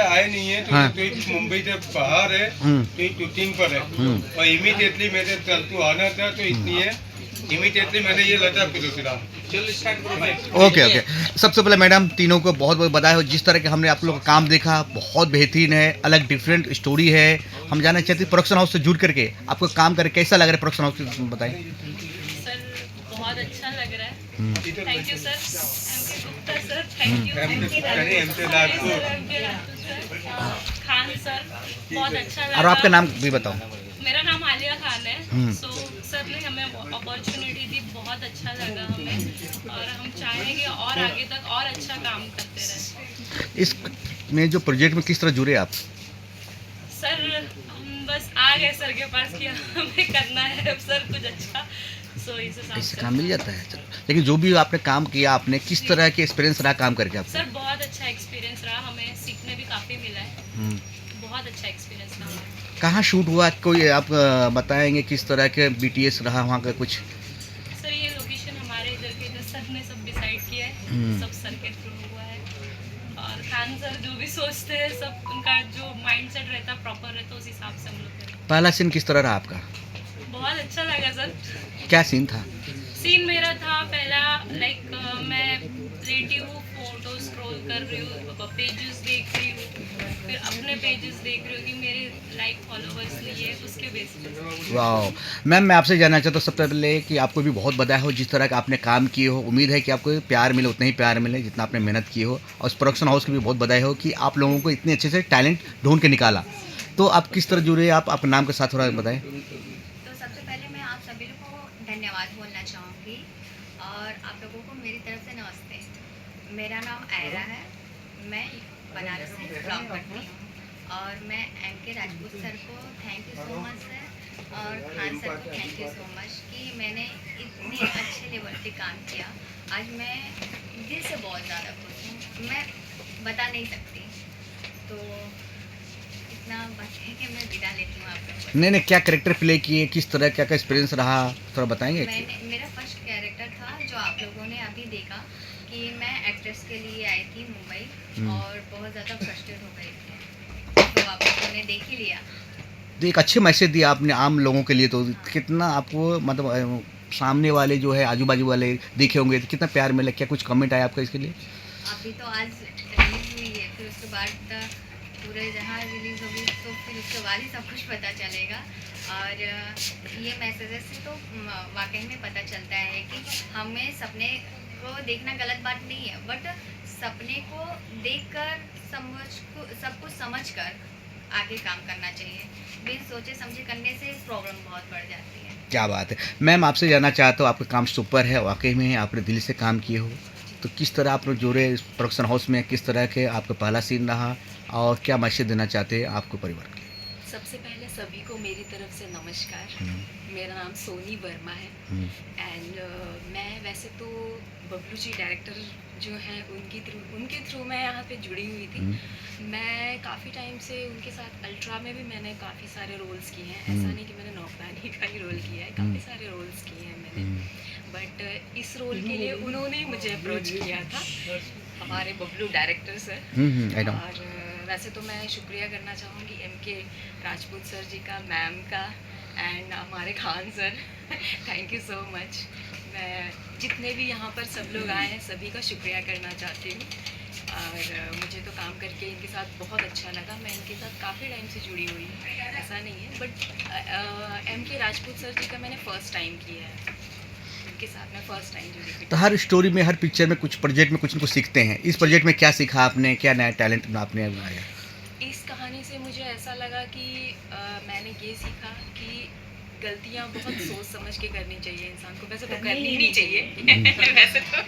आए नहीं है तो हाँ। तो मुंबई से बाहर है तो शूटिंग पर है और इमीडिएटली मेरे चल तू आना था तो इसलिए इमीडिएटली मैंने ये लद्दाख को दूसरा चल स्टार्ट करो भाई। Okay okay. सबसे पहले मैडम तीनों को बहुत बहुत बधाई हो। जिस तरह के हमने आप लोग का काम देखा बहुत बेहतरीन है, अलग डिफरेंट स्टोरी है। हम जानना चाहते हैं प्रोडक्शन हाउस से जुड़ करके आपको काम करके कैसा लग रहा है प्रोडक्शन हाउस से, बताएं। सर बहुत अच्छा लग रहा है। Thank you sir, MK Gupta sir, thank you MK Rajput Khan sir, बहुत अच्छा लगा। और आपका नाम भी बताओ। मेरा नाम आलिया खान है। सो सर ने हमें अपॉर्चुनिटी दी, बहुत अच्छा लगा हमें और हम चाहेंगे और आगे तक और अच्छा काम करते रहें। इस में जो प्रोजेक्ट में किस तरह जुड़े आप? सर हम बस आ गए सर के पास कि हमें करना है अब सर कुछ अच्छा, सो इस हिसाब इससे से। काम मिल जाता है। चलो, लेकिन जो भी आपने काम किया आपने किस तरह के एक्सपीरियंस रहा काम करके आपको? सर बहुत अच्छा एक्सपीरियंस रहा, हमें सीखने भी काफ़ी मिला है। बहुत अच्छा एक्सपीरियंस रहा। कहाँ शूट हुआ, कोई आप बताएंगे किस तरह के BTS रहा वहाँ का कुछ? सर ये लोकेशन हमारे इधर के जो सर ने सब डिसाइड किया है, सब सर के थ्रू हुआ है और खान सर जो भी सोचते हैं सब उनका जो माइंडसेट रहता है प्रॉपर रहता है, उस हिसाब से हम लोग करें। पहला सीन किस तरह रहा आपका? बहुत अच्छा लगा सर। क्या सीन था? सीन मेरा था पहला लाइक मैं लेटी हूँ, फोटो स्क्रॉल कर रही हूँ, पेजेस देख रही हूँ, फिर अपने पेजेस देख रही हूँ कि मेरे लाइक फॉलोवर्स लिए उसके बेस पे। वाह मैम, मैं आपसे जानना चाहता हूँ सबसे पहले कि आपको भी बहुत बधाई हो जिस तरह का आपने काम किए हो। उम्मीद है कि आपको प्यार मिले, उतना ही प्यार मिले जितना आपने मेहनत की हो। और उस प्रोडक्शन हाउस की भी बहुत बधाई हो कि आप लोगों को इतने अच्छे से टैलेंट ढूंढ के निकाला। तो आप किस तरह जुड़े, आप अपने नाम के साथ थोड़ा बताएं। तो सबसे पहले मैं आप सभी लोगों को धन्यवाद बोलना चाहूँगी और आप लोगों को मेरी तरफ से नमस्ते। मेरा नाम आयरा है, मैं बनारस से बिलोंग करती हूँ और मैं एमके राजपूत सर को thank you so much sir और खान सर को थैंक यू सो मच कि मैंने इतने अच्छे लेवल पे काम किया। आज मैं दिल से बहुत ज़्यादा खुश हूँ, मैं बता नहीं सकती। तो इतना बस है कि मैं विदा लेती हूँ आप लोगों को। नहीं, क्या कैरेक्टर प्ले किए, किस तरह क्या एक्सपीरियंस रहा, थोड़ा बताएंगे? मेरा फर्स्ट कैरेक्टर था जो आप लोगों ने अभी देखा कि मैं एक्ट्रेस के लिए आई थी मुंबई और बहुत ज़्यादा फ्रस्ट्रेट हो गई थी, तो आप लोगों ने देख ही लिया। तो एक अच्छे मैसेज दिया आपने आम लोगों के लिए। तो कितना आपको मतलब सामने वाले जो है आजू बाजू वाले देखे होंगे तो कितना प्यार मिला, क्या कुछ कमेंट आया आपका इसके लिए? अभी तो आज रिलीज हुई है, फिर उसके बाद पूरे जहाँ रिलीज होगी तो फिर उसके बाद ही सब कुछ पता चलेगा। और ये मैसेजेस से तो वाकई में पता चलता है कि हमें सपने को देखना गलत बात नहीं है, बट सपने को देखकर सब कुछ समझकर आगे काम करना चाहिए। बिन सोचे समझे करने से प्रॉब्लम बहुत बढ़ जाती है। क्या बात है मैम, आपसे जानना चाहता हूँ, आपका काम सुपर है वाकई में, आपने दिल से काम किए हो। तो किस तरह आप लोग जुड़े इस प्रोडक्शन हाउस में, किस तरह के आपका पहला सीन रहा और क्या मैसेज देना चाहते हैं आपको परिवार के लिए? सबसे पहले सभी को मेरी तरफ से नमस्कार। मेरा नाम सोनी वर्मा है एंड मैं वैसे तो बबलू जी डायरेक्टर जो हैं उनके थ्रू मैं यहाँ पे जुड़ी हुई थी। मैं काफ़ी टाइम से उनके साथ अल्ट्रा में भी मैंने काफ़ी सारे रोल्स किए हैं। ऐसा नहीं कि मैंने नौकरानी का ही रोल किया है, काफ़ी सारे रोल्स किए हैं मैंने। बट इस रोल के लिए उन्होंने ही मुझे अप्रोच किया था, हमारे बबलू डायरेक्टर सर। और वैसे तो मैं शुक्रिया करना चाहूँगी एमके राजपूत सर जी का, मैम का एंड हमारे Khan sir thank you so much. मैं जितने भी यहाँ पर सब लोग आए हैं सभी का शुक्रिया करना चाहती हूँ और मुझे तो काम करके इनके साथ बहुत अच्छा लगा। मैं इनके साथ काफ़ी टाइम से जुड़ी हुई हूँ, ऐसा नहीं है। बट एमके राजपूत सर जी का मैंने फ़र्स्ट टाइम किया है, उनके साथ मैं फ़र्स्ट टाइम जुड़ी थी। तो हर स्टोरी में, हर पिक्चर में, कुछ प्रोजेक्ट में कुछ न कुछ सीखते हैं। इस प्रोजेक्ट में क्या सीखा आपने, क्या नया टैलेंट आपने बनाया? इस कहानी से मुझे ऐसा लगा कि मैंने ये सीखा कि गलतियाँ बहुत सोच समझ के करनी चाहिए इंसान को। वैसे तो करनी ही नहीं चाहिए वैसे तो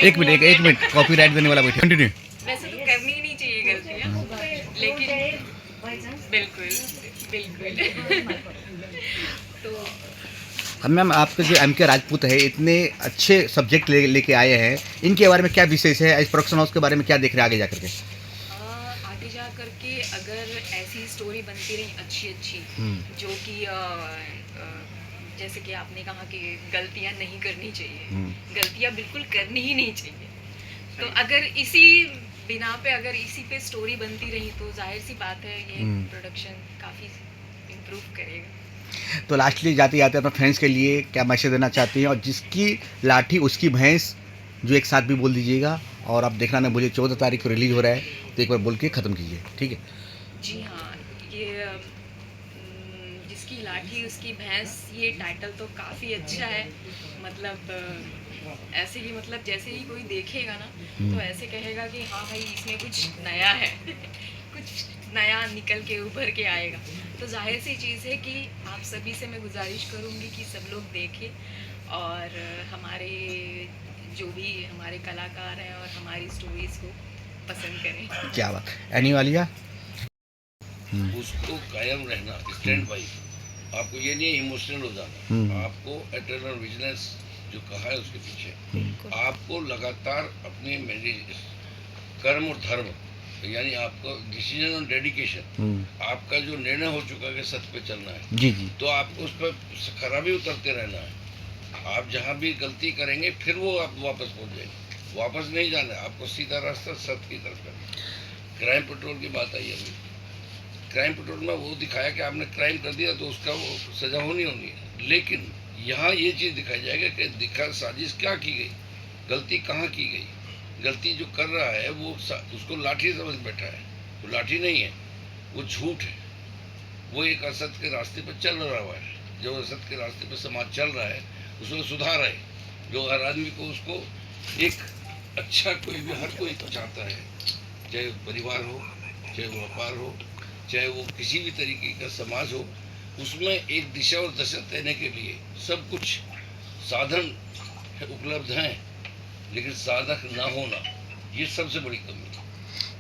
एक मिनट कॉपीराइट देने वाला बैठे, कंटिन्यू। वैसे तो करनी ही नहीं चाहिए गलतियाँ, लेकिन बिल्कुल तो मैम आपके जो एमके राजपूत है इतने अच्छे सब्जेक्ट लेके आए हैं, इनके बारे में क्या विशेष है? इस प्रोडक्शन हाउस के बारे में क्या देख रहे हैं आगे जा करके? आगे जा करके अगर ऐसी स्टोरी बनती रही अच्छी जो कि जैसे कि आपने कहा कि गलतियां नहीं करनी चाहिए, गलतियां बिल्कुल करनी ही नहीं चाहिए। तो अगर इसी बिना पे अगर इसी पे स्टोरी बनती रही तो जाहिर सी बात है ये प्रोडक्शन काफ़ी इम्प्रूव करेगा। तो लास्टली जाते जाते अपने फ्रेंड्स के लिए क्या मैसेज देना चाहती हैं, और जिसकी लाठी उसकी भैंस जो एक साथ भी बोल दीजिएगा, और आप देखना ना मुझे 14 तारीख को रिलीज़ हो रहा है तो एक बार बोल के ख़त्म कीजिए, ठीक है? जी हाँ, ये जिसकी लाठी उसकी भैंस, ये टाइटल तो काफ़ी अच्छा है। मतलब ऐसे ही, मतलब जैसे ही कोई देखेगा ना तो ऐसे कहेगा कि हाँ भाई इसमें कुछ नया है कुछ नया निकल के उभर के आएगा। तो जाहिर सी चीज़ है कि आप सभी से मैं गुजारिश करूँगी कि सब लोग देखें और हमारे जो भी हमारे कलाकार हैं और हमारी स्टोरीज़ को पसंद करें। क्या बात। एनी वालिया? उसको कायम रहना, स्टैंड बाई। आपको ये नहीं इमोशनल हो जाना, आपको एटर्नल विजिलेंस जो कहा है उसके पीछे आपको लगातार अपने कर्म और धर्म, यानी आपको डिसीजन और डेडिकेशन, आपका जो निर्णय हो चुका है कि सत्य पे चलना है, जी जी। तो आपको उस पर खराबी उतरते रहना है। आप जहाँ भी गलती करेंगे फिर वो आप वापस पहुँच जाएंगे, वापस नहीं जाना है आपको, सीधा रास्ता सत्य की तरफ करना। क्राइम पेट्रोल की बात आई अभी, क्राइम पेट्रोल में वो दिखाया कि आपने क्राइम कर दिया तो उसका वो सजा होनी है, लेकिन यहाँ ये चीज़ दिखाई जाएगा कि साजिश क्या की गई, गलती कहाँ की गई। गलती जो कर रहा है वो उसको लाठी समझ बैठा है, वो लाठी नहीं है, वो झूठ है। वो एक असत के रास्ते पर चल रहा हुआ है, जो असत के रास्ते पर समाज चल रहा है उसमें सुधार है, जो हर आदमी को उसको एक अच्छा, कोई भी हर कोई चाहता है, चाहे परिवार हो, चाहे व्यापार हो, चाहे वो किसी भी तरीके का समाज हो, उसमें एक दिशा और दशा देने के लिए सब कुछ साधन उपलब्ध हैं, लेकिन साधक ना होना ये सबसे बड़ी कमी है।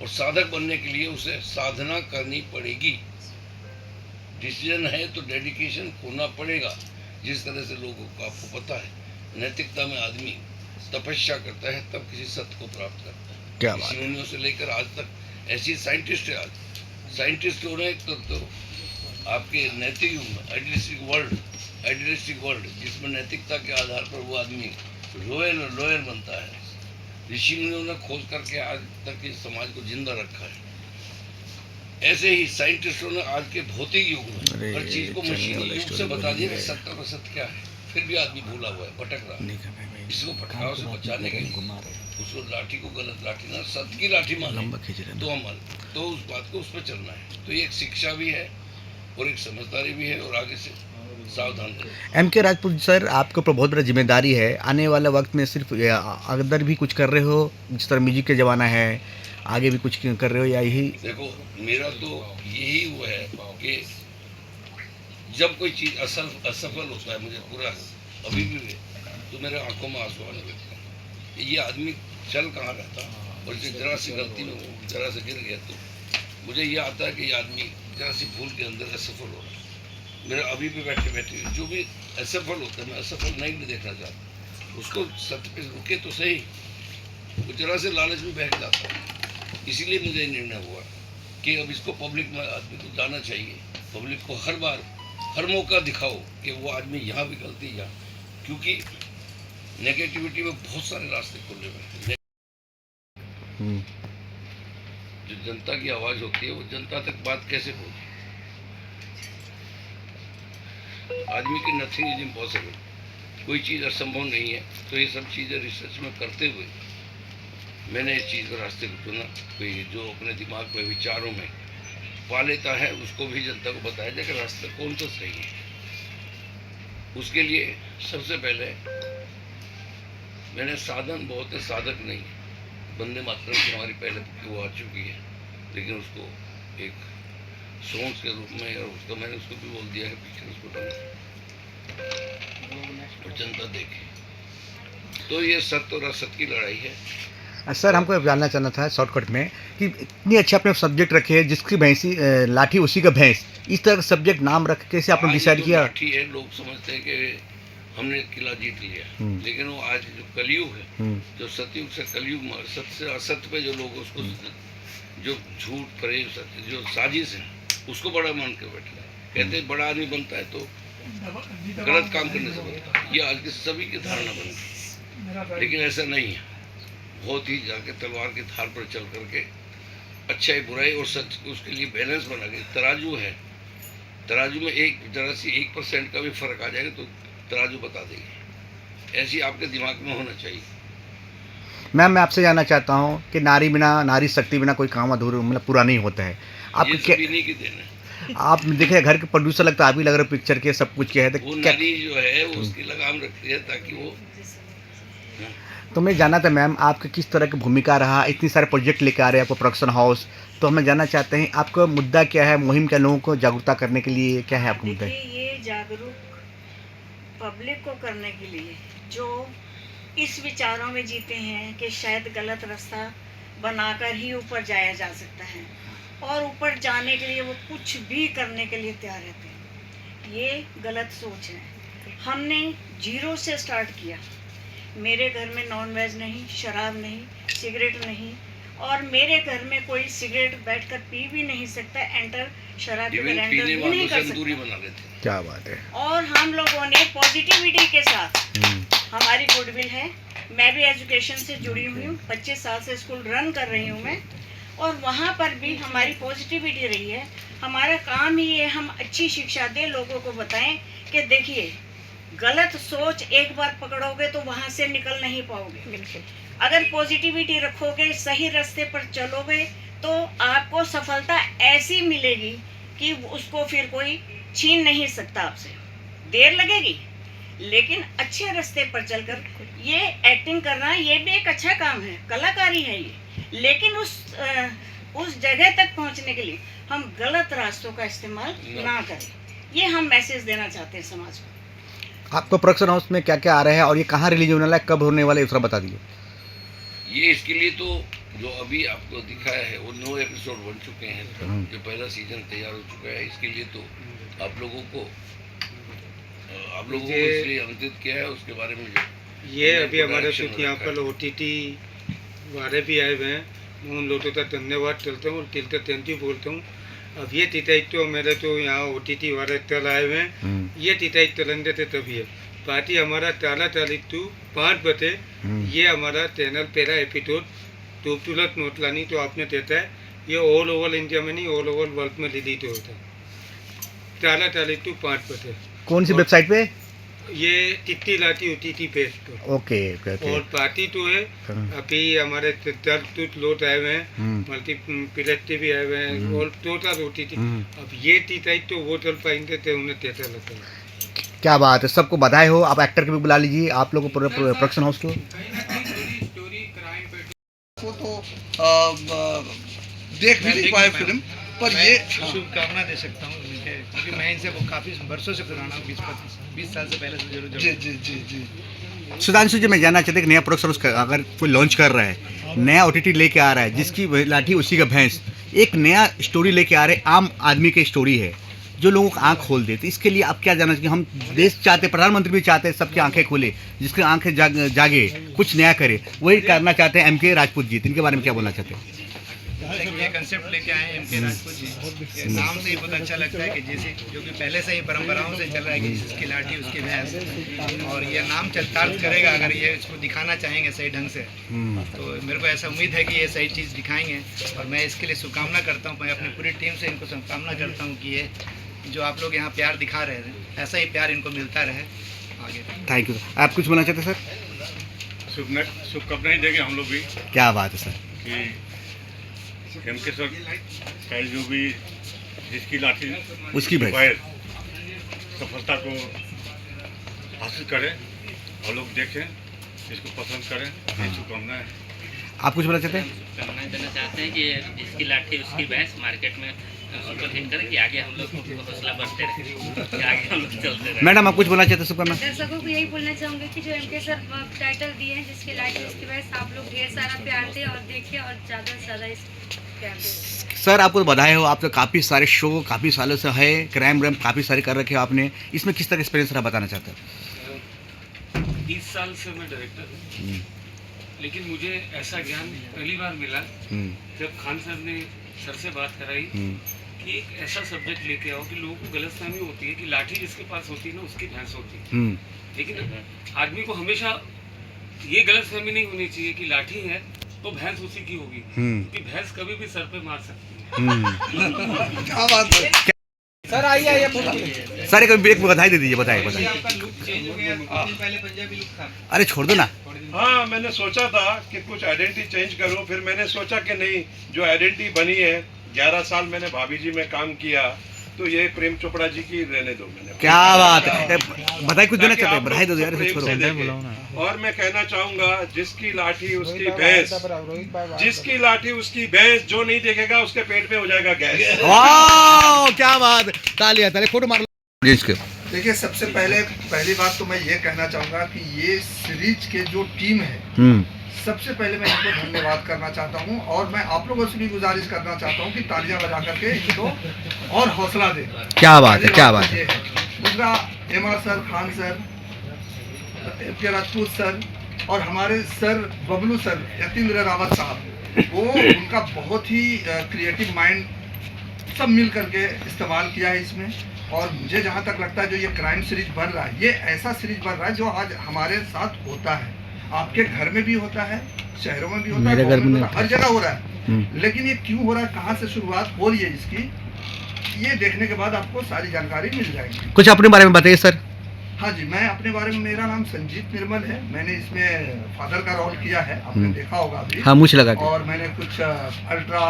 और साधक बनने के लिए उसे साधना करनी पड़ेगी। डिसीजन है तो डेडिकेशन खोना पड़ेगा। जिस तरह से लोगों को आपको पता है, नैतिकता में आदमी तपस्या करता है तब किसी सत्य को प्राप्त करता है। क्या बात। ऋषियों से लेकर आज तक ऐसी साइंटिस्ट है, आज साइंटिस्ट हो रहे हैं तो आपके नैतिक आइडियलिस्टिक वर्ल्ड जिसमें नैतिकता के आधार पर वो आदमी लॉयर बनता है। ऋषि मुनियों ने खोज करके आज तक इस समाज को जिंदा रखा है। ऐसे ही साइंटिस्टों ने आज के भौतिक युग में हर चीज को मशीनी युग से बता दिया कि सत्य और असत्य क्या है, फिर भी आदमी भूला हुआ है, भटक रहा है। इसको भटकाव से बचाने के लिए उसको लाठी को गलत लाठी ना, सत्य की लाठी माने तो अमल, तो उस बात को उस पर चलना है। तो ये एक शिक्षा भी है और एक समझदारी भी है, और आगे से सावधान रहें। एम के राजपूत सर, आपके ऊपर बहुत बड़ा जिम्मेदारी है। आने वाले वक्त में सिर्फ अगर भी कुछ कर रहे हो, जिस तरह म्यूजिक का ज़माना है, आगे भी कुछ कर रहे हो या यही? देखो, मेरा तो यही वो है कि जब कोई चीज़ असफल होता है, मुझे पूरा अभी भी तो मेरे आंखों में आंसू आने लगते हैं। ये आदमी चल कहाँ रहता, और जरा सी गलती में जरा से गिर गया तो मुझे ये आता है कि ये आदमी जरा सी भूल के अंदर असफल हो रहा है। मेरा अभी भी बैठे बैठे जो भी असफल होता है, मैं असफल नहीं भी देखना चाहता, उसको सत्य पे रुके तो सही, वो जरा से लालच में बह जाता है। इसीलिए मुझे निर्णय हुआ कि अब इसको पब्लिक में आदमी को जाना चाहिए, पब्लिक को हर बार हर मौका दिखाओ कि वो आदमी यहाँ भी गलती है, क्योंकि नेगेटिविटी में बहुत सारे रास्ते खुले हुए हैं। जो जनता की आवाज होती है वो जनता तक बात कैसे पहुंचे? आदमी की नथिंग इज इम्पॉसिबल, कोई चीज़ असंभव नहीं है। तो ये सब चीज़ें रिसर्च में करते हुए मैंने इस चीज़ के रास्ते को चुना। कोई जो अपने दिमाग में विचारों में पा लेता है उसको भी जनता को बताया जाए कि रास्ता कौन तो सही है। उसके लिए सबसे पहले मैंने साधन बहुत है, साधक नहीं है। वंदे मातरम की हमारी पहले वो आ चुकी है, लेकिन उसको एक सॉन्ग के रूप में, और उसको मैंने उसको भी बोल दिया कि पीछे उसको डालो और जनता देखे। तो ये सत्य और असत्य की लड़ाई है। सर, हमको जानना चाहना था शॉर्टकट में कि इतनी अच्छे आपने सब्जेक्ट रखे हैं, जिसकी भैंसी लाठी उसी का भैंस, इस तरह का सब्जेक्ट नाम रख कैसे आपने डिसाइड किया? लाठी है, लोग समझते हैं कि हमने किला जीत लिया, लेकिन वो आज जो कलयुग है, जो सतयुग से कलयुग में सत्य से असत्य पे जो लोग उसको जो झूठ प्रेम सत्य जो साजिश है उसको बड़ा मान के बैठे कहते हैं बड़ा आदमी बनता है तो गलत काम करने से बनता है। ये आज की सभी की धारणा बन गई, लेकिन ऐसा नहीं है। बहुत ही जाके तलवार की धार पर चल करके अच्छाई बुराई और सच उसके लिए बैलेंस बना के तराजू है, तराजू में एक जरा सी 1% का भी फर्क आ जाएगा तो तराजू बता देगी। ऐसी आपके दिमाग में होना चाहिए। मैम मैं आपसे जानना चाहता हूँ कि नारी बिना, नारी शक्ति बिना कोई काम अधूरा मतलब पूरा नहीं होता है। आप ये क्या, सभी नहीं की देना है। आप देखे घर के प्रोड्यूसर लगता है, आप ही लग रहे हो पिक्चर के सब कुछ के है, तो वो क्या नारी जो है वो उसकी लगाम रखती है ताकि वो तो मैं जानना था मैम आपका किस तरह की भूमिका रहा, इतनी सारे प्रोजेक्ट लेके आ रहे हैं आपको प्रोडक्शन हाउस, तो हमें जानना चाहते हैं आपका मुद्दा क्या है, मुहिम क्या, लोगों को जागरूकता करने के लिए क्या है आपका मुद्दा? देखिए, ये जागरूक पब्लिक को करने के लिए जो इस विचारों में जीते हैं कि शायद गलत रास्ता बनाकर ही ऊपर जाया जा सकता है और ऊपर जाने के लिए वो कुछ भी करने के लिए तैयार रहते हैं, ये गलत सोच है। हमने 0 से स्टार्ट किया। मेरे घर में नॉन वेज नहीं, शराब नहीं, सिगरेट नहीं, और मेरे घर में कोई सिगरेट बैठकर पी भी नहीं सकता, एंटर शराब के इवन एंटर पीने भी नहीं वालों कर से दूरी सकता। बना लेते हैं। क्या बात है। और हम लोगों ने पॉजिटिविटी के साथ, हमारी गुडविल है, मैं भी एजुकेशन से जुड़ी हुई हूँ, 25 साल से स्कूल रन कर रही हूँ मैं, और वहाँ पर भी हमारी पॉजिटिविटी रही है। हमारा काम ही है हम अच्छी शिक्षा दें, लोगों को बताएं कि देखिए गलत सोच एक बार पकड़ोगे तो वहाँ से निकल नहीं पाओगे। बिल्कुल, अगर पॉजिटिविटी रखोगे, सही रास्ते पर चलोगे तो आपको सफलता ऐसी मिलेगी कि उसको फिर कोई छीन नहीं सकता आपसे। देर लगेगी लेकिन अच्छे रास्ते पर चलकर, ये एक्टिंग करना ये भी एक अच्छा काम है, कलाकारी है ये, लेकिन उस जगह तक पहुंचने के लिए हम गलत रास्तों का इस्तेमाल ना करें। ये हम मैसेज देना चाहते हैं समाज को। आपको प्रोडक्शन हाउस में क्या क्या आ रहा है और ये कहाँ रिलीज होने वाला है, कब होने वाला है, थोड़ा बता दीजिए। ये इसके लिए तो जो अभी आपको दिखाया है वो 9 एपिसोड बन चुके हैं, जो पहला सीजन तैयार हो चुका है। इसके लिए तो आप लोगों को इसलिए आमंत्रित किया है, उसके बारे में ये अभी हमारे कुछ यहाँ पर OTT वाले भी आए हुए हैं, मैं उन लोगों का धन्यवाद करता हूँ और तिलते थैंक यू बोलता हूँ। अब ये तिताइत्व मेरे तो यहाँ OTT वाले तल आए हुए हैं, ये तिताइत्व रंगे थे तभी है पार्टी हमारा ताला तालित्तू 5 बजे, ये हमारा चैनल पहला एपिसोड खूबसूरत नोटलानी तो आपने देता है, ये ऑल ओवर इंडिया में नहीं ऑल ओवर वर्ल्ड में रिलीज होता है। ताला तालित्तू 5 बजे। कौन सी वेबसाइट पे? ये टिट्टी लाटी OTT पेज पर। Okay okay okay. और पार्टी तो है अभी हमारे तूत लोट आए हुए हैं, मल्टी पिलेट्टी भी आए हुए हैं और टोटल OTT। अब ये तीताई तो वो चल पाएंगे तो उन्हें तेता लगता है। क्या बात है, सबको बधाई हो। आप एक्टर को भी बुला लीजिए, आप लोगों को प्रोडक्शन हाउस को। वो तो देख भी नहीं पाए फिल्म, पर ये शुभकामना दे सकता हूँ क्योंकि मैं इनसे काफ़ी वर्षों से पुराना हूँ, 20 साल से पहले से जरूर जी जी जी जी। सुधांशु जी, मैं जानना चाहते हैं कि नया प्रोडक्शन हाउस अगर कोई लॉन्च कर रहा है, नया OTT लेके आ रहा है, जिसकी लाठी उसी का भैंस, एक नया स्टोरी लेके आ रहे हैं, आम आदमी की स्टोरी है जो लोगों को आँख खोल देती, इसके लिए आप क्या जानना चाहिए? हम देश चाहते, प्रधानमंत्री भी चाहते हैं सबकी आंखें खोले, जिसकी आंखें जागे, कुछ नया करे, वही करना चाहते हैं MK राजपूत जी। इनके बारे में क्या बोलना चाहते हैं? ये कंसेप्ट लेके आए हैं MK राजपूत जी। नाम से ही बहुत अच्छा लगता है कि जैसे जो कि पहले से ही परंपराओं से चल रहा है कि जिसकी लाठी उसकी भैंस, और ये नाम चरितार्थ करेगा अगर ये इसको दिखाना चाहेंगे सही ढंग से, तो मेरे को ऐसा उम्मीद है कि ये सही चीज़ दिखाएंगे। और मैं इसके लिए शुभकामना करता हूँ, मैं अपनी पूरी टीम से इनको शुभकामना करता हूँ कि ये जो आप लोग यहाँ प्यार दिखा रहे हैं ऐसा ही प्यार इनको मिलता रहे आगे। Thank you. आप कुछ बोलना चाहते हैं सर? शुभकामनाएं देंगे हम लोग भी। क्या बात है सर कि MK सर का जो भी जिसकी लाठी उसकी भैंस सफलता को हासिल करें और लोग देखें, इसको पसंद करें, ये शुभकामनाएं। आप कुछ बोलना चाहते हैं? शुभकामनाएं देना चाहते हैं कि जिसकी लाठी उसकी भैंस मार्केट में सुपर हिट करें कि आगे हम लोग हौसला बढ़ते रहे, कि आगे हम लोग चलते रहे। मैडम आप कुछ बोलना चाहते हैं? शुभकामना। दर्शकों को यही बोलना चाहूँगी कि जो MK सर टाइटल दिए हैं जिसकी लाठी उसकी वजह, आप लोग ढेर सारा प्यार दें और देखिए और ज़्यादा से ज़्यादा इस प्यार दें। सर आपको बधाई हो, आप तो काफ़ी सारे शो काफ़ी सालों से है, क्राइम व्राइम काफ़ी सारे कर रखे हो आपने, इसमें किस तरह का एक्सपीरियंस रहा बताना चाहते हो? 30 साल से मैं डायरेक्टर हूँ, लेकिन मुझे ऐसा ज्ञान पहली बार मिला जब खान सर ने सर से बात कराई कि एक ऐसा सब्जेक्ट लेके आओ कि लोगों को गलतफहमी होती है कि लाठी जिसके पास होती है ना उसकी भैंस होती है, लेकिन आदमी को हमेशा ये गलतफहमी नहीं होनी चाहिए कि लाठी है तो भैंस उसी की होगी, क्योंकि भैंस कभी भी सर पे मार सकती है। क्या बात है। सर आइए सर एक ब्रेक में बधाई दे दीजिए, बताइए बताइए। आपका लुक चेंज हो गया, कुछ दिन पहले पंजाबी लुक था। अरे छोड़ दो ना। हाँ, मैंने सोचा था कि कुछ आइडेंटिटी चेंज करूं, फिर मैंने सोचा कि नहीं, जो आइडेंटिटी बनी है 11 साल मैंने भाभी जी में काम किया, तो ये प्रेम चोपड़ा जी की रहने दो। मैंने क्या बात है, बधाई कुछ देना चाहते हैं, बधाई दो यार। और मैं कहना चाहूंगा, जिसकी लाठी उसकी भैंस, जिसकी लाठी उसकी भैंस, जो नहीं देखेगा उसके पेट में हो जाएगा गैस। वाह क्या बात, तालियां तालियां, फोटो मार लो इसके। देखिए, सबसे पहली बात तो मैं ये कहना चाहूँगा कि ये सीरीज के जो टीम है, सबसे पहले मैं इनको धन्यवाद करना चाहता हूँ, और मैं आप लोगों से भी गुजारिश करना चाहता हूँ कि तालियां बजा करके इनको और हौसला दें। क्या बात है, क्या बात है। दूसरा, MR sir, Khan sir, Rajput sir और हमारे सर बबलू सर, यतीन्द्र रावत साहब, वो उनका बहुत ही क्रिएटिव माइंड सब मिल करके इस्तेमाल किया है इसमें। और मुझे जहाँ तक लगता है, जो ये क्राइम सीरीज बन रहा है, ये ऐसा सीरीज बन रहा है जो आज हमारे साथ होता है, आपके घर में भी होता है, शहरों में भी होता है, गाँव में होता है, हर जगह हो रहा है। लेकिन ये क्यों हो रहा है, कहाँ से शुरुआत हो रही है इसकी, ये देखने के बाद आपको सारी जानकारी मिल जाएगी। कुछ अपने बारे में बताइए सर। हाँ जी, मैं अपने बारे में, मेरा नाम संजीत निर्मल है। मैंने इसमें फादर का रोल किया है, आपने देखा होगा अभी। हाँ, मुझे लगा। और मैंने कुछ अल्ट्रा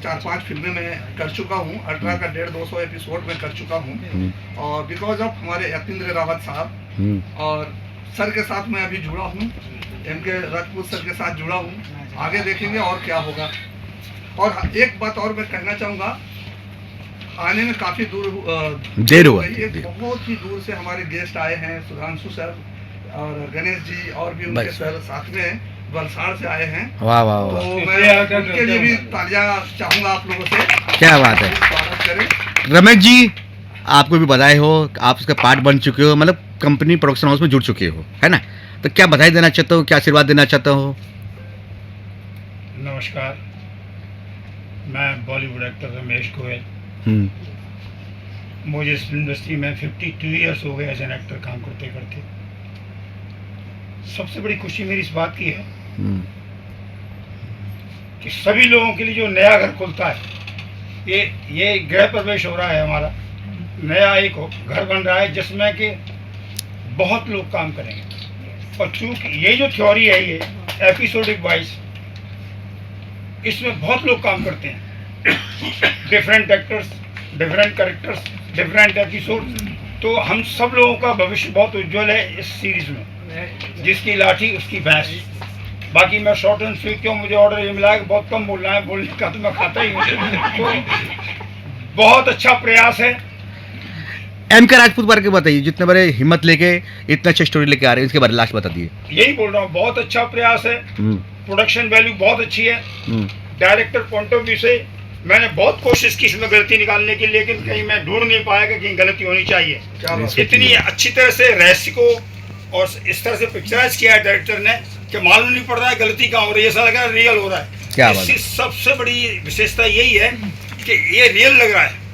4-5 फिल्में में कर चुका हूँ। अल्ट्रा का 150-200 एपिसोड में कर चुका हूँ। और बिकॉज ऑफ हमारे यतीन्द्र रावत साहब और सर के साथ मैं अभी जुड़ा हूँ, MK राजपूत सर के साथ जुड़ा हूँ। आगे देखेंगे और क्या होगा। और एक बात और मैं कहना चाहूँगा, आने में काफ़ी देर हुआ, बहुत ही दूर से हमारे गेस्ट आए हैं, सुधांशु सर और गणेश जी, और भी उनके सर साथ में वलसाड़ से आए हैं। वाह वाह वाह। तो मैं उनके लिए भी तालियां चाहूँगा आप लोगों से। क्या बात है। स्वागत करें। रमेश जी, आपको भी बधाई हो, आप उसका पार्ट बन चुके हो, मतलब कंपनी प्रोडक्शन हाउस में जुड़ चुके हो, है ना। तो क्या बधाई देना चाहते हो, क्या आशीर्वाद देना चाहते हो। नमस्कार, मैं बॉलीवुड एक्टर रमेश गोयल। मुझे इस इंडस्ट्री में 52 ईयर्स हो गए एज एन एक्टर काम करते करते। सबसे बड़ी खुशी मेरी इस बात की है कि सभी लोगों के लिए जो नया घर खुलता है, ये गृह प्रवेश हो रहा है, हमारा नया एक घर बन रहा है जिसमें कि बहुत लोग काम करेंगे। और चूँकि ये जो थ्योरी है, ये एपिसोडिक वाइज, इसमें बहुत लोग काम करते हैं, different actors, different characters, different episode. तो हम सब लोगों का भविष्य बहुत उज्जवल है इस सीरीज में। जिसकी लाठी उसकी भैंस। बाकी मैं शॉर्ट एंड स्वीट, क्यों मुझे ऑर्डर ये मिला है कि बहुत कम बोलना है, बोलने का तो मैं खाता ही हूँ। तो बहुत अच्छा प्रयास है। MK राजपूत बारे में बताइए, जितने बड़े हिम्मत लेके इतना अच्छा स्टोरी लेके आ रहे हैं, इसके बारे में लास्ट बता दिए। यही बोल रहा हूँ, बहुत अच्छा प्रयास है। प्रोडक्शन वैल्यू बहुत अच्छी है। डायरेक्टर पॉइंट ऑफ व्यू से मैंने बहुत कोशिश की इसमें गलती निकालने की, लेकिन कहीं मैं ढूंढ नहीं पाया कि कहीं गलती होनी चाहिए। इतनी अच्छी तरह से रहस्य को और इस तरह से पिक्चराइज किया है डायरेक्टर ने कि मालूम नहीं पड़ रहा है गलती कहाँ हो रही है, ऐसा लग रहा है रियल हो रहा है। क्या बात है। सबसे बड़ी विशेषता यही है कि ये रियल लग रहा है।